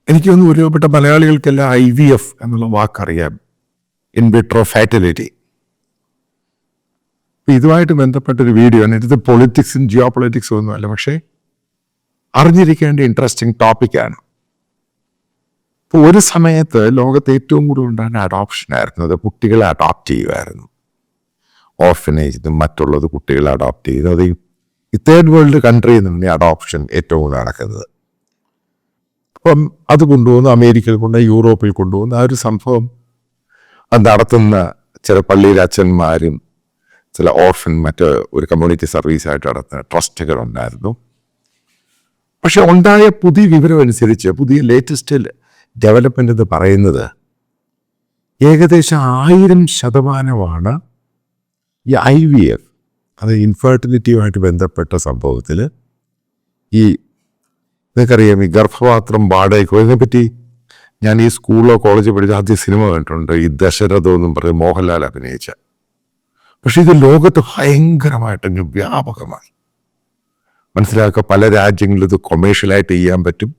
എനിക്ക് തോന്നുന്നു ഒരുപെട്ട മലയാളികൾക്കെല്ലാം IVF എന്നുള്ള വാക്കറിയാം, ഇൻ വിട്രോ ഫാറ്റിലിറ്റി. ഇതുമായിട്ട് ബന്ധപ്പെട്ടൊരു വീഡിയോ ആണ്. ഇത് പൊളിറ്റിക്സും ജിയോ പൊളിറ്റിക്സും ഒന്നുമല്ല, പക്ഷേ അറിഞ്ഞിരിക്കേണ്ട ഇൻട്രസ്റ്റിംഗ് ടോപ്പിക്കാണ്. ഇപ്പോൾ ഒരു സമയത്ത് ലോകത്ത് ഏറ്റവും കൂടുതൽ ഉണ്ടാകുന്ന അഡോപ്ഷനായിരുന്നു. അത് കുട്ടികളെ അഡോപ്റ്റ് ചെയ്യുമായിരുന്നു. ഓർഫനേജ് മറ്റുള്ളത് കുട്ടികളെ അഡോപ്റ്റ് ചെയ്ത്, അത് ഈ തേർഡ് വേൾഡ് കൺട്രിയിൽ നിന്ന് അഡോപ്ഷൻ ഏറ്റവും കൂടുതൽ നടക്കുന്നത്. അപ്പം അത് കൊണ്ടുപോകുന്നു, അമേരിക്കയിൽ കൊണ്ടുപോയി യൂറോപ്പിൽ കൊണ്ടുപോകുന്ന ആ ഒരു സംഭവം അത് നടത്തുന്ന ചില പള്ളിയിലെ അച്ഛന്മാരും ചില ഓർഫൻ മറ്റ് ഒരു കമ്മ്യൂണിറ്റി സർവീസായിട്ട് നടത്തുന്ന ട്രസ്റ്റുകൾ ഉണ്ടായിരുന്നു. പക്ഷെ ഉണ്ടായ പുതിയ വിവരം അനുസരിച്ച് പുതിയ ലേറ്റസ്റ്റ് ഡെവലപ്മെൻ്റ് എന്ന് പറയുന്നത് ഏകദേശം 1000% ഈ IVF, അത് ഇൻഫെർട്ടിലിറ്റിയുമായിട്ട് ബന്ധപ്പെട്ട സംഭവത്തിൽ ഈ നിങ്ങൾക്കറിയാം, ഈ ഗർഭപാത്രം വാടകയ്ക്ക് ഇതിനെപ്പറ്റി ഞാൻ ഈ സ്കൂളിലോ കോളേജിൽ പഠിച്ച ആദ്യ സിനിമ കണ്ടിട്ടുണ്ട്, ഈ ദശരഥം എന്നും പറയും, മോഹൻലാൽ അഭിനയിച്ച. പക്ഷെ ഇത് ലോകത്ത് ഭയങ്കരമായിട്ടങ്ങ് വ്യാപകമായി മനസ്സിലാക്കുക. പല രാജ്യങ്ങളിലും ഇത് കൊമേഴ്ഷ്യലായിട്ട് ചെയ്യാൻ പറ്റും.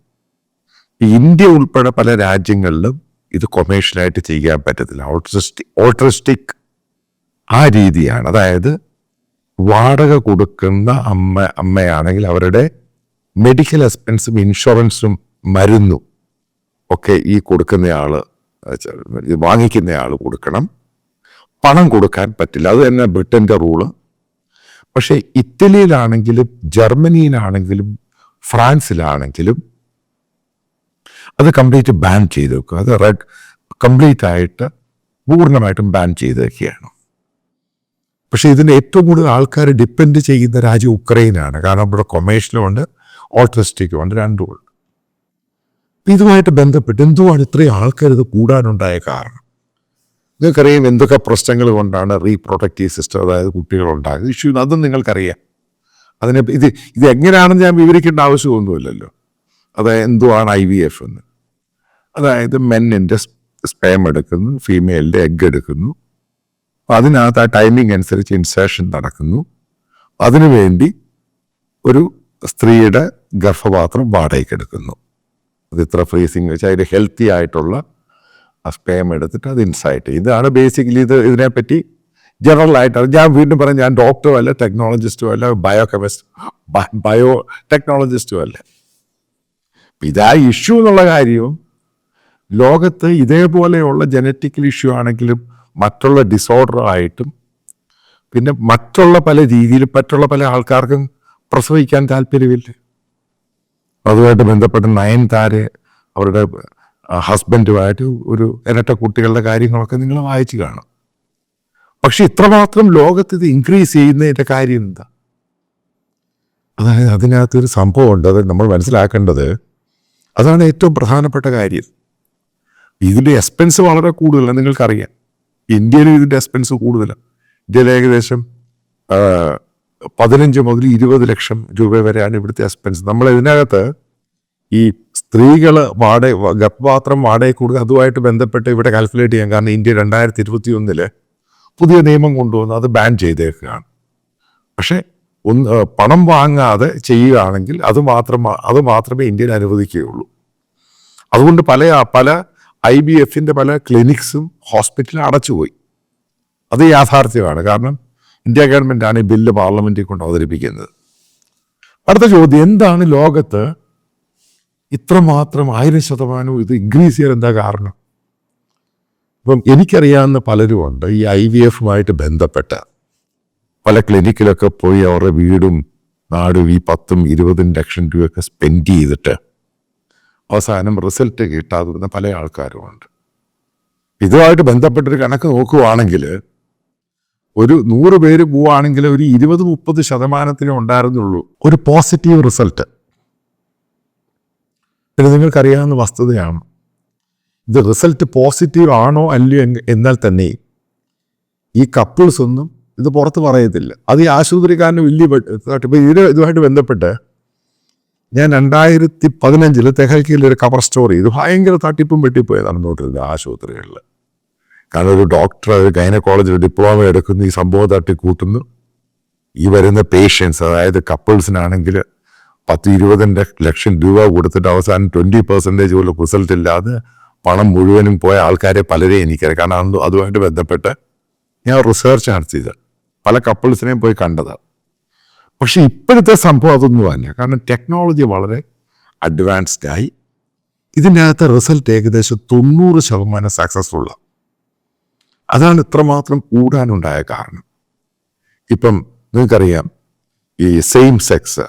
ഇന്ത്യ ഉൾപ്പെടെ പല രാജ്യങ്ങളിലും ഇത് കൊമേഴ്ഷ്യലായിട്ട് ചെയ്യാൻ പറ്റത്തില്ല. ഓൾട്രിസ്റ്റിക് ആ രീതിയാണ്. അതായത് വാടക കൊടുക്കുന്ന അമ്മയാണെങ്കിൽ അവരുടെ മെഡിക്കൽ എക്സ്പെൻസും ഇൻഷുറൻസും മരുന്നും ഒക്കെ ഈ കൊടുക്കുന്നയാൾ വാങ്ങിക്കുന്നയാൾ കൊടുക്കണം. പണം കൊടുക്കാൻ പറ്റില്ല. അത് തന്നെ ബ്രിട്ടൻ്റെ റൂള്. പക്ഷേ ഇറ്റലിയിലാണെങ്കിലും ജർമ്മനിയിലാണെങ്കിലും ഫ്രാൻസിലാണെങ്കിലും അത് കംപ്ലീറ്റ് ബാൻ ചെയ്ത് വെക്കുക. അത് കംപ്ലീറ്റ് ആയിട്ട് പൂർണ്ണമായിട്ടും ബാൻ ചെയ്തേക്കുകയാണ്. പക്ഷേ ഇതിന് ഏറ്റവും കൂടുതൽ ആൾക്കാർ ഡിപ്പെൻഡ് ചെയ്യുന്ന രാജ്യം ഉക്രൈനാണ്. കാരണം ഇവിടെ കൊമേഴ്ഷ്യലും ഉണ്ട്, ഓൾട്രിസ്റ്റിക്കും ഉണ്ട്, രണ്ടുമുണ്ട്. ഇതുമായിട്ട് ബന്ധപ്പെട്ട് എന്തുവാണ് ഇത്രയും ആൾക്കാർ ഇത് കൂടാനുണ്ടായ കാരണം? നിങ്ങൾക്കറിയാം എന്തൊക്കെ പ്രശ്നങ്ങൾ കൊണ്ടാണ് റീപ്രൊഡക്റ്റീവ് സിസ്റ്റം, അതായത് കുട്ടികളുണ്ടാകുന്നത് ഇഷ്യൂ, അതും നിങ്ങൾക്കറിയാം. അതിനെ ഇത് എങ്ങനെയാണെന്ന് ഞാൻ വിവരിക്കേണ്ട ആവശ്യമൊന്നുമില്ലല്ലോ. അതായത് എന്തുവാണ് IVF എന്ന്? അതായത് മെന്നിൻ്റെ സ്പേം എടുക്കുന്നു, ഫീമെയിലിൻ്റെ എഗ് എടുക്കുന്നു, അതിനകത്ത് ആ ടൈമിംഗ് അനുസരിച്ച് ഇൻസേഷൻ നടക്കുന്നു. അതിനുവേണ്ടി ഒരു സ്ത്രീയുടെ ഗർഭപാത്രം വാടകയ്ക്ക് എടുക്കുന്നു. അത് ഇത്ര ഫ്രീസിങ് വെച്ച് അതിൽ ഹെൽത്തി ആയിട്ടുള്ള ആ സ്പേം എടുത്തിട്ട് അത് ഇൻസൈറ്റ് ചെയ്യും. ഇതാണ് ബേസിക്കലി ഇതിനെപ്പറ്റി ജനറലായിട്ട്. ഞാൻ വീണ്ടും പറയാം, ഞാൻ ഡോക്ടറും അല്ല, ടെക്നോളജിസ്റ്റും അല്ല, ബയോ ടെക്നോളജിസ്റ്റും അല്ല. ഇതാ ഇഷ്യൂ എന്നുള്ള കാര്യവും ലോകത്ത് ഇതേപോലെയുള്ള ജനറ്റിക്കൽ ഇഷ്യൂ ആണെങ്കിലും മറ്റുള്ള ഡിസോർഡർ ആയിട്ടും പിന്നെ മറ്റുള്ള പല രീതിയിൽ മറ്റുള്ള പല ആൾക്കാർക്കും പ്രസവിക്കാൻ താല്പര്യമില്ല. അതുമായിട്ട് ബന്ധപ്പെട്ട് നയൻതാര അവരുടെ ഹസ്ബൻഡുമായിട്ട് ഒരു ഇരട്ട കുട്ടികളുടെ കാര്യങ്ങളൊക്കെ നിങ്ങൾ വായിച്ചു കാണും. പക്ഷെ ഇത്രമാത്രം ലോകത്ത് ഇത് ഇൻക്രീസ് ചെയ്യുന്നതിൻ്റെ കാര്യം എന്താ? അതായത് അതിനകത്തൊരു സംഭവമുണ്ട്, അത് നമ്മൾ മനസ്സിലാക്കേണ്ടത്. അതാണ് ഏറ്റവും പ്രധാനപ്പെട്ട കാര്യം. ഇതിൻ്റെ എക്സ്പെൻസ് വളരെ കൂടുതലാണ്. നിങ്ങൾക്കറിയാം, ഇന്ത്യയിലും ഇതിൻ്റെ എക്സ്പെൻസ് കൂടുതലാണ്. ഇന്ത്യയിൽ ഏകദേശം 15 മുതൽ 20 ലക്ഷം രൂപ വരെയാണ് ഇവിടുത്തെ എക്സ്പെൻസ്. നമ്മൾ ഇതിനകത്ത് ഈ സ്ത്രീകൾ ഗർഭപാത്രം വാടക കൊടുക്കുക, അതുമായിട്ട് ബന്ധപ്പെട്ട് ഇവിടെ കാൽക്കുലേറ്റ് ചെയ്യാം. കാരണം ഇന്ത്യ 2021 പുതിയ നിയമം കൊണ്ടുവന്ന് അത് ബാൻ ചെയ്തേക്കുകയാണ്. പക്ഷേ പണം വാങ്ങാതെ ചെയ്യുകയാണെങ്കിൽ അത് മാത്രമേ ഇന്ത്യയിൽ അനുവദിക്കുകയുള്ളൂ. അതുകൊണ്ട് പല IVFൻ്റെ പല ക്ലിനിക്സും ഹോസ്പിറ്റലും അടച്ചുപോയി. അത് യാഥാർത്ഥ്യമാണ്. കാരണം ഇന്ത്യ ഗവൺമെൻറ്റാണ് ഈ ബില്ല് പാർലമെൻറ്റിൽ കൊണ്ട് അവതരിപ്പിക്കുന്നത്. അടുത്ത ചോദ്യം, എന്താണ് ലോകത്ത് ഇത്രമാത്രം 1000% ഇത് ഇൻക്രീസ് ചെയ്യാൻ എന്താ കാരണം? ഇപ്പം എനിക്കറിയാവുന്ന പലരും ഉണ്ട് ഈ IVFുമായിട്ട് ബന്ധപ്പെട്ട പല ക്ലിനിക്കിലൊക്കെ പോയി അവരുടെ വീടും നാടും ഈ 10ഉം 20ഉം ലക്ഷം രൂപയൊക്കെ സ്പെൻഡ് ചെയ്തിട്ട് അവസാനം റിസൾട്ട് കിട്ടാതിരുന്ന പല ആൾക്കാരുമുണ്ട്. ഇതുമായിട്ട് ബന്ധപ്പെട്ടൊരു കണക്ക് നോക്കുവാണെങ്കിൽ ഒരു 100 പേര് പോവുകയാണെങ്കിൽ ഒരു 20-30% ഉണ്ടായിരുന്നുള്ളൂ ഒരു പോസിറ്റീവ് റിസൾട്ട്. പിന്നെ നിങ്ങൾക്കറിയാവുന്ന വസ്തുതയാണ്, ഇത് റിസൾട്ട് പോസിറ്റീവ് ആണോ അല്ലയോ എന്നാൽ തന്നെ ഈ കപ്പിൾസ് ഒന്നും ഇത് പുറത്ത് പറയത്തില്ല. അത് ഈ ആശുപത്രിക്കാരന് വലിയ ഇതുമായിട്ട് ബന്ധപ്പെട്ട് ഞാൻ 2015 തെഹൽക്കയിലൊരു കവർ സ്റ്റോറി, ഇത് ഭയങ്കര തട്ടിപ്പും വെട്ടിപ്പോയി നടന്നുകൊണ്ടിരുന്നത് ആശുപത്രികളിൽ. കാരണം ഒരു ഡോക്ടർ ഗൈനക്കോളജിൽ ഡിപ്ലോമ എടുക്കുന്നു, ഈ സംഭവം തട്ടിക്കൂട്ടുന്നു. ഈ വരുന്ന പേഷ്യൻസ്, അതായത് കപ്പിൾസിനാണെങ്കിൽ 10-20 ലക്ഷം രൂപ കൊടുത്തിട്ട് അവസാനം 20% പോലും റിസൾട്ട് ഇല്ലാതെ പണം മുഴുവനും പോയ ആൾക്കാരെ പലരെ എനിക്കറിയാം. കാരണം അതുമായിട്ട് ബന്ധപ്പെട്ട് ഞാൻ റിസർച്ച് നടത്തിയത്, പല കപ്പിൾസിനെയും പോയി കണ്ടതാണ്. പക്ഷെ ഇപ്പോഴത്തെ സംഭവം അതൊന്നുമല്ല. കാരണം ടെക്നോളജി വളരെ അഡ്വാൻസ്ഡ് ആയി. ഇതിൻ്റെ അകത്ത് റിസൾട്ട് ഏകദേശം 90% സക്സസ്ഫുള്ളാണ്. അതാണ് ഇത്രമാത്രം കൂടാനുണ്ടായ കാരണം. ഇപ്പം നിങ്ങൾക്കറിയാം, ഈ സെയിം സെക്സ്,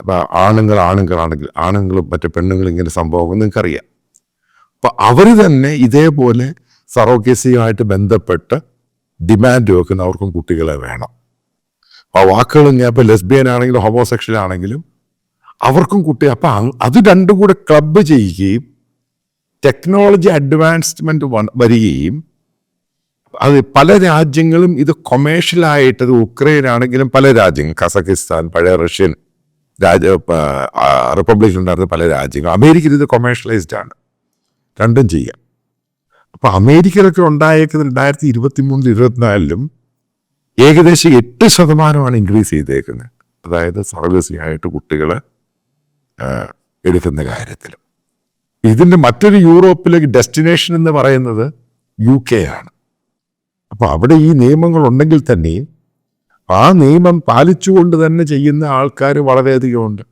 ആണുങ്ങളാണെങ്കിൽ ആണുങ്ങളും മറ്റു പെണ്ണുങ്ങളും ഇങ്ങനെ സംഭവങ്ങൾ നിങ്ങൾക്കറിയാം. അപ്പം അവർ തന്നെ ഇതേപോലെ സറോഗസിയുമായിട്ട് ബന്ധപ്പെട്ട് ഡിമാൻഡ് വെക്കുന്ന അവർക്കും കുട്ടികളെ വേണം. ആ വാക്കുകൾ ഞാൻ ഇപ്പോൾ ലെസ്ബിയൻ ആണെങ്കിലും ഹോമോസെക്ഷൽ ആണെങ്കിലും അവർക്കും കുട്ടി. അപ്പം അത് രണ്ടും കൂടെ ക്ലബ്ബ് ചെയ്യുകയും ടെക്നോളജി അഡ്വാൻസ്മെന്റ് വരികയും അത് പല രാജ്യങ്ങളും ഇത് കൊമേഴ്ഷ്യലായിട്ട്, അത് ഉക്രൈൻ ആണെങ്കിലും പല രാജ്യങ്ങൾ, കസക്കിസ്ഥാൻ, പഴയ റഷ്യൻ റിപ്പബ്ലിക്കിലുണ്ടായിരുന്ന പല രാജ്യങ്ങൾ, അമേരിക്കയിൽ ഇത് കൊമേഴ്ഷ്യലൈസ്ഡ് ആണ്. രണ്ടും ചെയ്യാം. അപ്പൊ അമേരിക്കയിലൊക്കെ ഉണ്ടായേക്കുന്നത് 2023-24 ഏകദേശം 8% ഇൻക്രീസ് ചെയ്തേക്കുന്നത്. അതായത് സർവീസിയായിട്ട് കുട്ടികളെ എടുക്കുന്ന കാര്യത്തിൽ. ഇതിൻ്റെ മറ്റൊരു യൂറോപ്പിലെ ഡെസ്റ്റിനേഷൻ എന്ന് പറയുന്നത് UK ആണ്. അപ്പൊ അവിടെ ഈ നിയമങ്ങൾ ഉണ്ടെങ്കിൽ തന്നെയും ആ നിയമം പാലിച്ചുകൊണ്ട് തന്നെ ചെയ്യുന്ന ആൾക്കാർ വളരെയധികം ഉണ്ട്.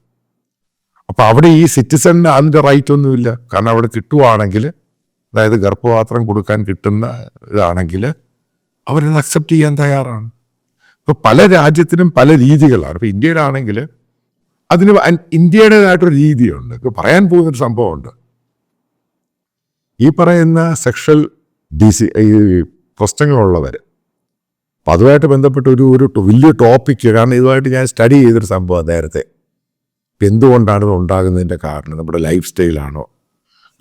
അപ്പൊ അവിടെ ഈ സിറ്റിസണിന് അതിൻ്റെ റൈറ്റ് ഒന്നുമില്ല. കാരണം അവിടെ കിട്ടുവാണെങ്കിൽ, അതായത് ഗർഭപാത്രം കൊടുക്കാൻ കിട്ടുന്ന ഇതാണെങ്കിൽ അവരത് അക്സെപ്റ്റ് ചെയ്യാൻ തയ്യാറാണ്. ഇപ്പൊ പല രാജ്യത്തിനും പല രീതികളാണ്. ഇപ്പൊ ഇന്ത്യയിലാണെങ്കിൽ അതിന് ഇന്ത്യയുടേതായിട്ടൊരു രീതിയുണ്ട്. ഇപ്പൊ പറയാൻ പോകുന്നൊരു സംഭവമുണ്ട്. ഈ പറയുന്ന സെക്ഷൽ പ്രശ്നങ്ങളുള്ളവർ, അപ്പം അതുമായിട്ട് ബന്ധപ്പെട്ട് ഒരു വലിയ ടോപ്പിക്ക്, കാരണം ഇതുമായിട്ട് ഞാൻ സ്റ്റഡി ചെയ്തൊരു സംഭവം നേരത്തെ. എന്തുകൊണ്ടാണ് ഇത് ഉണ്ടാകുന്നതിൻ്റെ കാരണം നമ്മുടെ ലൈഫ് സ്റ്റൈലാണോ?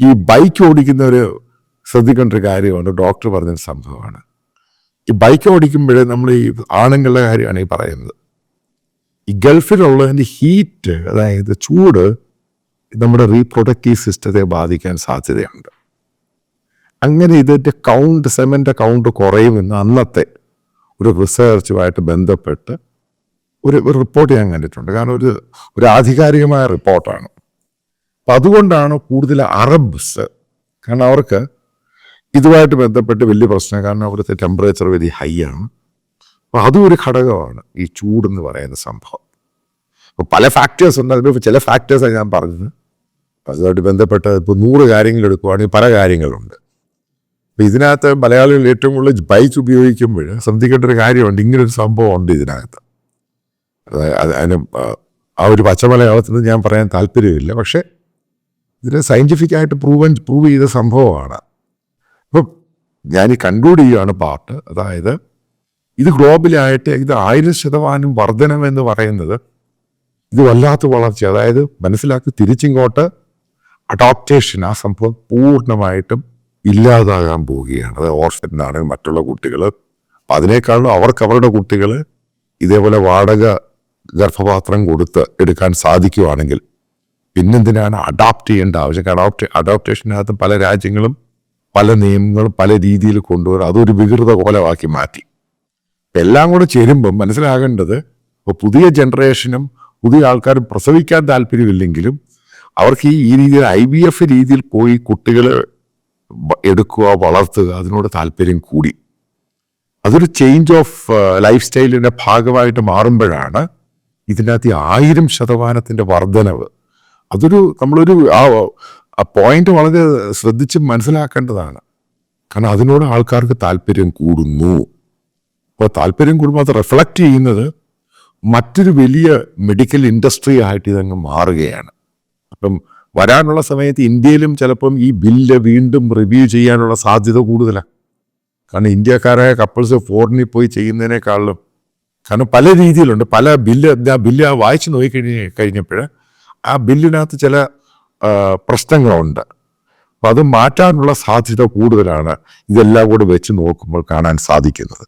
ഈ ബൈക്ക് ഓടിക്കുന്നവർ ശ്രദ്ധിക്കേണ്ട ഒരു കാര്യമാണ്. ഡോക്ടർ പറഞ്ഞൊരു സംഭവമാണ്. ഈ ബൈക്ക് ഓടിക്കുമ്പോഴേ നമ്മൾ ഈ ആണുങ്ങളുടെ കാര്യമാണ് ഈ പറയുന്നത്. ഈ ഗൾഫിലുള്ളതിൻ്റെ ഹീറ്റ്, അതായത് ചൂട്, നമ്മുടെ റീപ്രൊഡക്റ്റീവ് സിസ്റ്റത്തെ ബാധിക്കാൻ സാധ്യതയുണ്ട്. അങ്ങനെ ഇതിൻ്റെ സെമൻ്റെ കൗണ്ട് കുറയുമെന്ന് അന്നത്തെ ഒരു റിസർച്ചുമായിട്ട് ബന്ധപ്പെട്ട് ഒരു റിപ്പോർട്ട് ഞാൻ കണ്ടിട്ടുണ്ട്. കാരണം ഒരു ആധികാരികമായ റിപ്പോർട്ടാണ്. അപ്പം അതുകൊണ്ടാണ് കൂടുതൽ അറബ്സ്, കാരണം അവർക്ക് ഇതുമായിട്ട് ബന്ധപ്പെട്ട് വലിയ പ്രശ്നം. കാരണം അവിടുത്തെ ടെമ്പറേച്ചർ വലിയ ഹൈ ആണ്. അപ്പം അതും ഒരു ഘടകമാണ് ഈ ചൂടെന്ന് പറയുന്ന സംഭവം. അപ്പോൾ പല ഫാക്ടേഴ്സ് ഉണ്ട്. അതിൽ ചില ഫാക്ടേഴ്സാണ് ഞാൻ പറഞ്ഞത്. അതുമായിട്ട് ബന്ധപ്പെട്ട് ഇപ്പോൾ 100 കാര്യങ്ങൾ എടുക്കുകയാണെങ്കിൽ പല കാര്യങ്ങളുണ്ട്. അപ്പം ഇതിനകത്ത് മലയാളികൾ ഏറ്റവും കൂടുതൽ ബൈക്ക് ഉപയോഗിക്കുമ്പോൾ ശ്രദ്ധിക്കേണ്ട ഒരു കാര്യമുണ്ട്. ഇങ്ങനൊരു സംഭവം ഉണ്ട് ഇതിനകത്ത്. അതിന് ആ ഒരു പച്ചമലയാളത്തിൽ ഞാൻ പറയാൻ താല്പര്യമില്ല. പക്ഷേ ഇതിന് സയൻറ്റിഫിക്കായിട്ട് പ്രൂവ് ചെയ്ത സംഭവമാണ്. അപ്പം ഞാൻ കൺക്ലൂഡ് ചെയ്യുകയാണ് പാർട്ട്. അതായത് ഇത് ഗ്ലോബലായിട്ട് ഇത് 1000% വർധനമെന്ന് പറയുന്നത് ഇത് വല്ലാത്ത വളർച്ച. അതായത് മനസ്സിലാക്കി തിരിച്ചിങ്ങോട്ട് അഡോപ്റ്റേഷൻ, ആ സംഭവം പൂർണ്ണമായിട്ടും ഇല്ലാതാകാൻ പോവുകയാണ്. അത് ഓർഫനാണ് മറ്റുള്ള കുട്ടികൾ. അതിനേക്കാളും അവർക്ക് അവരുടെ കുട്ടികൾ ഇതേപോലെ വാടക ഗർഭപാത്രം കൊടുത്ത് എടുക്കാൻ സാധിക്കുവാണെങ്കിൽ പിന്നെന്തിനാണ് അഡോപ്റ്റ് ചെയ്യേണ്ട ആവശ്യം? അഡോപ്റ്റേഷനകത്ത് പല രാജ്യങ്ങളും പല നിയമങ്ങളും പല രീതിയിൽ കൊണ്ടുവരും. അതൊരു വികൃത കോലമാക്കി മാറ്റി. എല്ലാം കൂടെ ചേരുമ്പം മനസ്സിലാകേണ്ടത്, ഇപ്പോൾ പുതിയ ജനറേഷനും പുതിയ ആൾക്കാരും പ്രസവിക്കാൻ താല്പര്യമില്ലെങ്കിലും അവർക്ക് ഈ രീതിയിൽ IVF രീതിയിൽ പോയി കുട്ടികളെ എടുക്കുക, വളർത്തുക, അതിനോട് താല്പര്യം കൂടി. അതൊരു ചേഞ്ച് ഓഫ് ലൈഫ് സ്റ്റൈലിൻ്റെ ഭാഗമായിട്ട് മാറുമ്പോഴാണ് ഇതിനകത്ത് 1000% വർധനവ്. നമ്മളൊരു ആ പോയിന്റ് വളരെ ശ്രദ്ധിച്ച് മനസ്സിലാക്കേണ്ടതാണ്. കാരണം അതിനോട് ആൾക്കാർക്ക് താല്പര്യം കൂടുന്നു. അപ്പോൾ താല്പര്യം കൂടുമ്പോൾ അത് റിഫ്ലക്റ്റ് ചെയ്യുന്നത് മറ്റൊരു വലിയ മെഡിക്കൽ ഇൻഡസ്ട്രി ആയിട്ട് ഇതങ്ങ് മാറുകയാണ്. അപ്പം വരാനുള്ള സമയത്ത് ഇന്ത്യയിലും ചിലപ്പം ഈ ബില്ല് വീണ്ടും റിവ്യൂ ചെയ്യാനുള്ള സാധ്യത കൂടുതലാണ്. കാരണം ഇന്ത്യക്കാരായ കപ്പിൾസ് ഫോറിനിൽ പോയി ചെയ്യുന്നതിനേക്കാളും, കാരണം പല രീതിയിലുണ്ട്. പല ബില്ല് വായിച്ച് കഴിഞ്ഞപ്പോൾ ആ ബില്ലിനകത്ത് ചില പ്രശ്നങ്ങളുണ്ട്. അപ്പം അത് മാറ്റാനുള്ള സാധ്യത കൂടുതലാണ് ഇതെല്ലാം കൂടെ വെച്ച് നോക്കുമ്പോൾ കാണാൻ സാധിക്കുന്നത്.